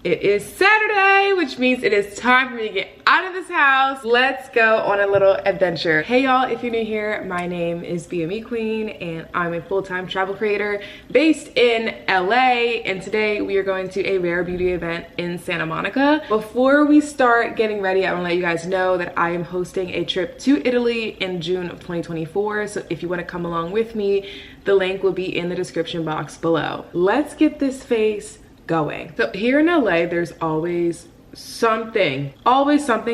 It is Saturday, which means it is time for me to get out of this house. Let's go on a little adventure. Hey y'all, if you're new here, my name is BME Queen and I'm a full-time travel creator based in LA. And today we are going to a rare beauty event in Santa Monica. Before we start getting ready, I want to let you guys know that I am hosting a trip to Italy in June of 2024. So if you want to come along with me, the link will be in the description box below. Let's get this face going. So here in LA, there's always something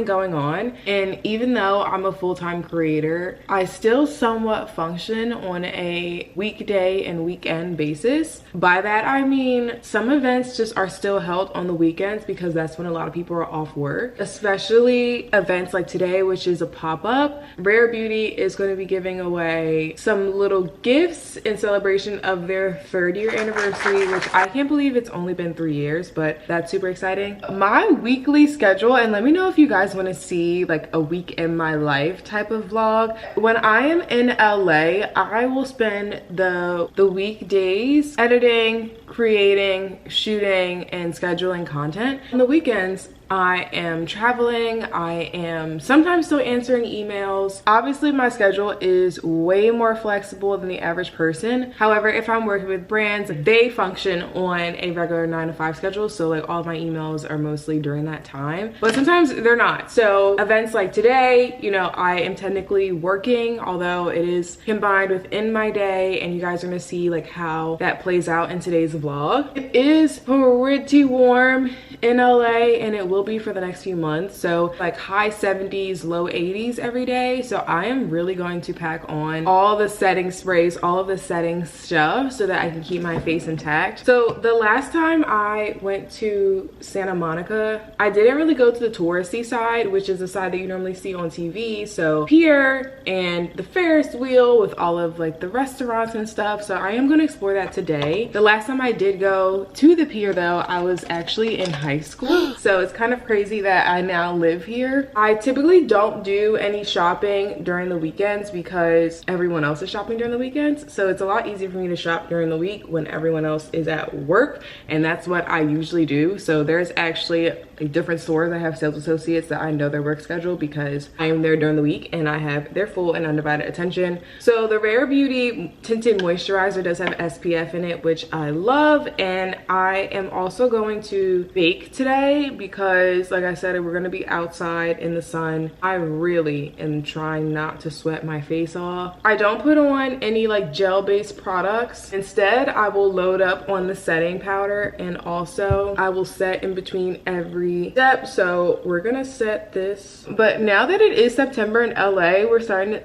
going on, and even though I'm a full-time creator, I still somewhat function on a weekday and weekend basis. By that I mean some events just are still held on the weekends because that's when a lot of people are off work, especially events like today, which is a pop-up. Rare Beauty is going to be giving away some little gifts in celebration of their 3rd year anniversary, which I can't believe it's only been 3 years, but that's super exciting. My weekly schedule, and let me know if you guys want to see like a week in my life type of vlog. When I am in LA, I will spend the weekdays editing, creating, shooting, and scheduling content. On the weekends, I am traveling. I am sometimes still answering emails. Obviously, my schedule is way more flexible than the average person. However, if I'm working with brands, they function on a regular 9 to 5 schedule. So like all of my emails are mostly during that time, but sometimes they're not. So events like today, you know, I am technically working, although it is combined within my day, and you guys are gonna see like how that plays out in today's vlog. It is pretty warm in LA, and it will be for the next few months, so like high 70s, low 80s every day. So I am really going to pack on all the setting sprays, all of the setting stuff, so that I can keep my face intact. So the last time I went to Santa Monica, I didn't really go to the touristy side, which is the side that you normally see on TV, so pier and the Ferris wheel with all of like the restaurants and stuff. So I am going to explore that today. The last time I did go to the pier though, I was actually in high school, so it's kind of crazy that I now live here. I typically don't do any shopping during the weekends because everyone else is shopping during the weekends, so it's a lot easier for me to shop during the week when everyone else is at work, and that's what I usually do. So there's actually a different store that have sales associates that I know their work schedule because I am there during the week and I have their full and undivided attention. So the Rare Beauty tinted moisturizer does have SPF in it, which I love, and I am also going to bake today because like I said, we're gonna be outside in the sun. I really am trying not to sweat my face off. I don't put on any like gel-based products. Instead, I will load up on the setting powder, and also I will set in between every step. So we're gonna set this. But now that it is September in LA,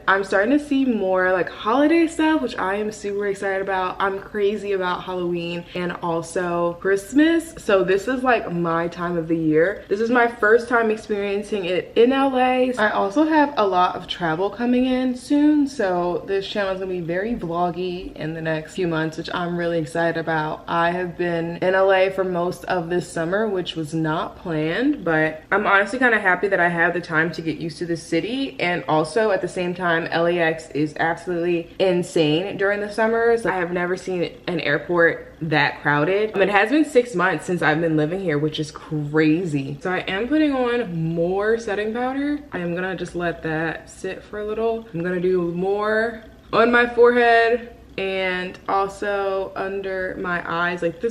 I'm starting to see more like holiday stuff, which I am super excited about. I'm crazy about Halloween and also Christmas. So this is like my time of the year. This is my first time experiencing it in LA. I also have a lot of travel coming in soon, so this channel is gonna be very vloggy in the next few months, which I'm really excited about. I have been in LA for most of this summer, which was not planned, but I'm honestly kind of happy that I have the time to get used to the city. And also at the same time, LAX is absolutely insane during the summers. I have never seen an airport that crowded. It has been 6 months since I've been living here, which is crazy. So I am putting on more setting powder. I am gonna just let that sit for a little. I'm gonna do more on my forehead and also under my eyes. Like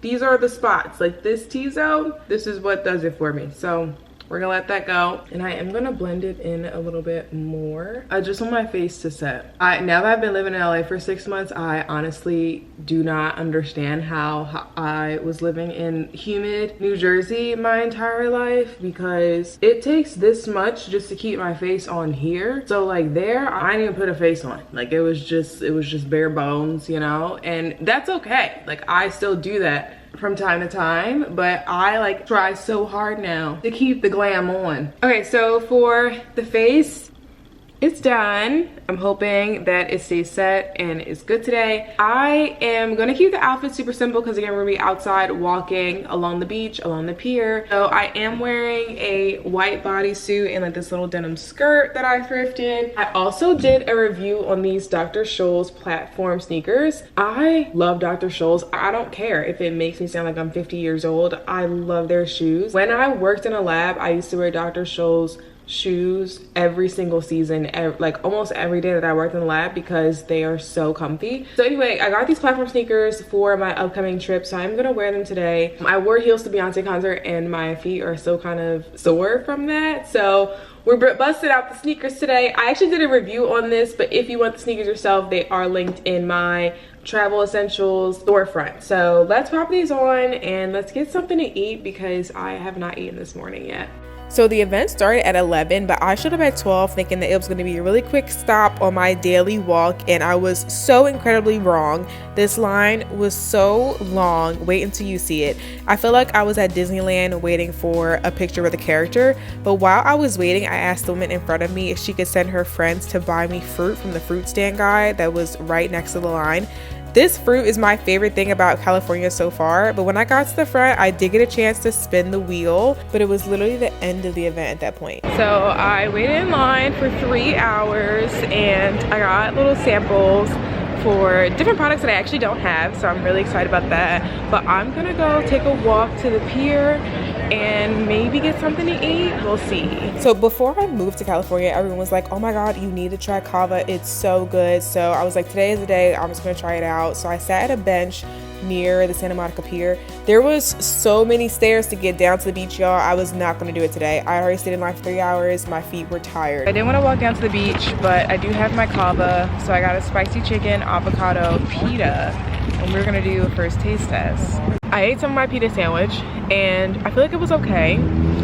these are the spots, like this T-zone, this is what does it for me. So we're gonna let that go, and I am gonna blend it in a little bit more. I just want my face to set. Now that I've been living in LA for 6 months, I honestly do not understand how I was living in humid New Jersey my entire life, because it takes this much just to keep my face on here. So like there, I didn't even put a face on. Like it was just bare bones, you know, and that's okay. Like I still do that from time to time, but I like try so hard now to keep the glam on. Okay, so for the face, it's done. I'm hoping that it stays set and is good today. I am gonna keep the outfit super simple because again, we're gonna be outside walking along the beach, along the pier. So I am wearing a white bodysuit and like this little denim skirt that I thrifted. I also did a review on these Dr. Scholl's platform sneakers. I love Dr. Scholl's. I don't care if it makes me sound like I'm 50 years old. I love their shoes. When I worked in a lab, I used to wear Dr. Scholl's shoes every single season, like almost every day that I worked in the lab because they are so comfy. So anyway, I got these platform sneakers for my upcoming trip, so I'm gonna wear them today. I wore heels to Beyonce concert and my feet are still kind of sore from that, so we're busted out the sneakers today. I actually did a review on this, but if you want the sneakers yourself, they are linked in my travel essentials storefront. So let's pop these on and let's get something to eat because I have not eaten this morning yet. So the event started at 11, but I showed up at 12 thinking that it was going to be a really quick stop on my daily walk, and I was so incredibly wrong. This line was so long. Wait until you see it. I feel like I was at Disneyland waiting for a picture with a character, but while I was waiting, I asked the woman in front of me if she could send her friends to buy me fruit from the fruit stand guy that was right next to the line. This fruit is my favorite thing about California so far, but when I got to the front, I did get a chance to spin the wheel, but it was literally the end of the event at that point. So I waited in line for 3 hours and I got little samples for different products that I actually don't have, so I'm really excited about that. But I'm gonna go take a walk to the pier and maybe get something to eat. We'll see. So before I moved to California, everyone was like, oh my god, you need to try Cava, it's so good. So I was like, today is the day, I'm just gonna try it out. So I sat at a bench near the Santa Monica Pier. There was so many stairs to get down to the beach, y'all. I was not gonna do it today. I already stayed in line for 3 hours. My feet were tired. I didn't want to walk down to the beach, but I do have my Cava, so I got a spicy chicken avocado pita, and we're gonna do a first taste test. I ate some of my pita sandwich, and I feel like it was okay.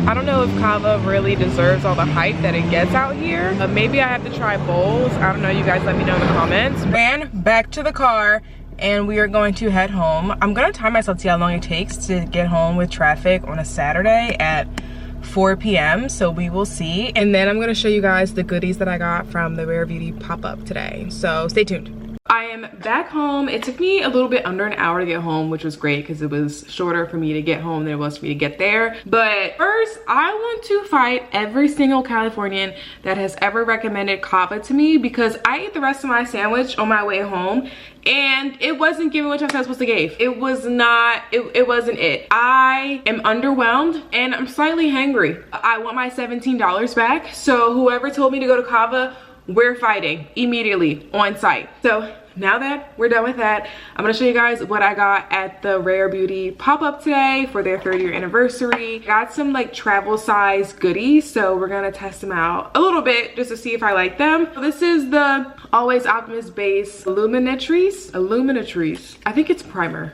I don't know if Cava really deserves all the hype that it gets out here. Maybe I have to try bowls. I don't know. You guys let me know in the comments. Ran back to the car, and we are going to head home. I'm gonna time myself to see how long it takes to get home with traffic on a Saturday at 4 p.m. so we will see. And then I'm gonna show you guys the goodies that I got from the Rare Beauty pop-up today, so stay tuned. I am back home. It took me a little bit under an hour to get home, which was great because it was shorter for me to get home than it was for me to get there. But first, I want to fight every single Californian that has ever recommended Cava to me, because I ate the rest of my sandwich on my way home and it wasn't giving what I was supposed to give. It was not, it wasn't it. I am underwhelmed and I'm slightly hangry. I want my $17 back. So whoever told me to go to Cava, we're fighting immediately on site. So now that we're done with that, I'm gonna show you guys what I got at the Rare Beauty pop-up today for their 30-year anniversary. Got some like travel size goodies, so we're gonna test them out a little bit just to see if I like them. This is the Always Optimist Base Illuminatrice. I think it's primer.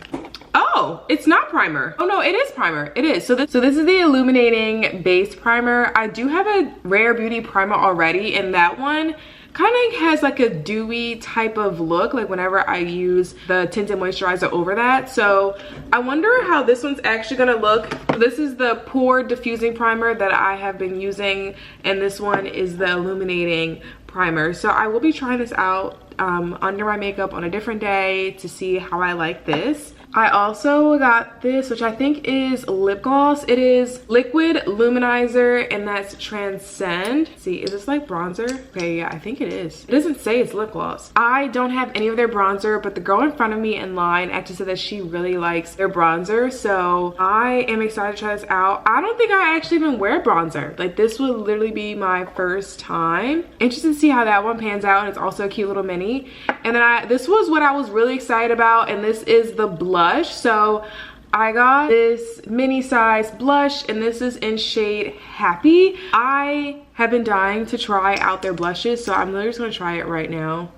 Oh, it's not primer. Oh no, it is primer. It is. So this is the illuminating base primer. I do have a Rare Beauty primer already, and that one kind of has like a dewy type of look, like whenever I use the tinted moisturizer over that. So I wonder how this one's actually gonna look. This is the pore diffusing primer that I have been using, and this one is the illuminating primer. So I will be trying this out under my makeup on a different day to see how I like this. I also got this, which I think is lip gloss. It is liquid luminizer, and that's Transcend. Let's see, is this like bronzer? Okay, yeah, I think it is. It doesn't say it's lip gloss. I don't have any of their bronzer, but the girl in front of me in line actually said that she really likes their bronzer, so I am excited to try this out. I don't think I actually even wear bronzer. Like, this will literally be my first time. Interested to see how that one pans out, and it's also a cute little mini. And then this was what I was really excited about, and this is the blush. So I got this mini size blush, and this is in shade Happy. I have been dying to try out their blushes, so I'm literally just gonna try it right now.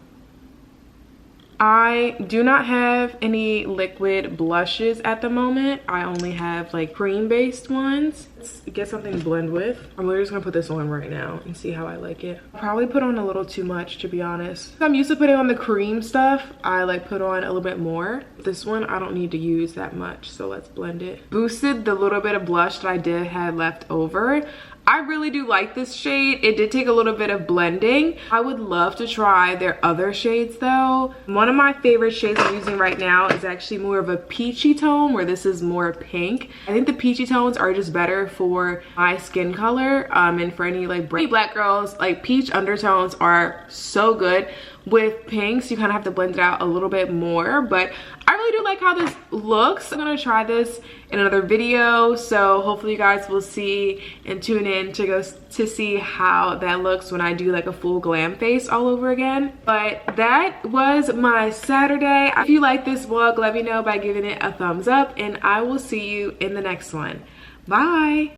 I do not have any liquid blushes at the moment. I only have like cream based ones. Let's get something to blend with. I'm literally just gonna put this on right now and see how I like it. I'll probably put on a little too much, to be honest. I'm used to putting on the cream stuff. I like put on a little bit more. This one I don't need to use that much, so let's blend it. Boosted the little bit of blush that I did have left over. I really do like this shade. It did take a little bit of blending. I would love to try their other shades though. One of my favorite shades I'm using right now is actually more of a peachy tone, where this is more pink. I think the peachy tones are just better for my skin color, and for any like black girls, like peach undertones are so good. With pinks, you kind of have to blend it out a little bit more, but I really do like how this looks. I'm gonna try this in another video, so hopefully you guys will see and tune in to see how that looks when I do like a full glam face all over again. But that was my Saturday. If you like this vlog, let me know by giving it a thumbs up, and I will see you in the next one. Bye.